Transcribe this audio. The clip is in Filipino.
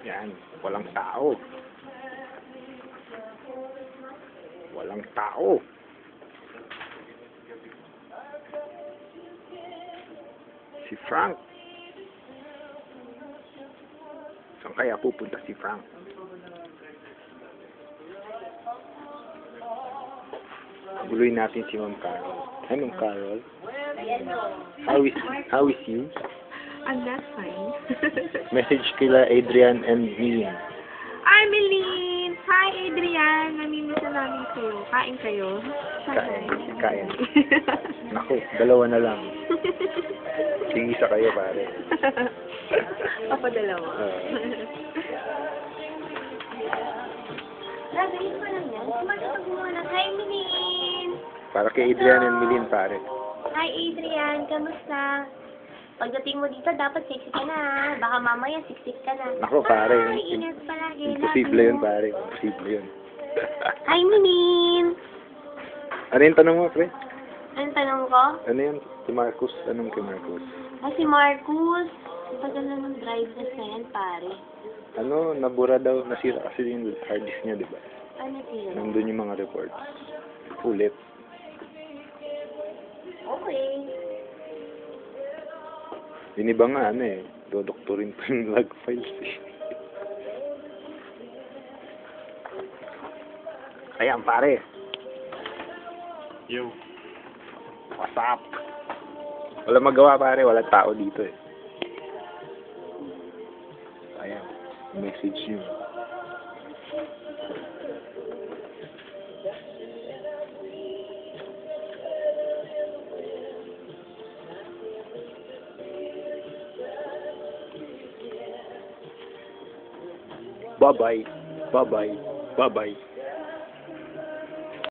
Yan, walang tao. Walang tao. Si Frank. Saan kaya pupunta si Frank? Guloy natin si Ma'am Carol. Hi, Ma'am Carol. How is you? I'm not fine. Message kila Adrian and Milene. Hi, Meline! Hi, Adrian! Namimiss na namin kayo. Kain kayo. Kain. Naku, dalawa na lang. Sige sa kayo, pare. Papadalawa. Gagawin ko lang yan. Sumasagot mo na. Hi, Meline! Para kay Adrian and Milene, pare. Hi, Adrian! Kamusta? Pagdating mo dito, dapat sexy ka na, ha? Baka mamaya siksik ka na. Naku, pare. Hi, ingat palagi. Imposible yun, pare. Imposible yun. Hi, Meline! Ano yung tanong mo, pre? Anong tanong ko? Ano yun? Si Marcus? Anong kay Marcus? Si Marcus. Tagal na ng driveless na yan, pare. Ano, nabura daw, nasira kasi yung hard disk niya, di ba? Ano siya? Nandun yung mga reports. Ulit. Okay. Yung iba nga, ano eh, dodoktorin pa yung log files eh. Ayan, pare. Yo. What's up? Wala magawa, pare. Walang tao dito eh. Ayan. Message nyo. Bye-bye. Bye-bye. Bye-bye.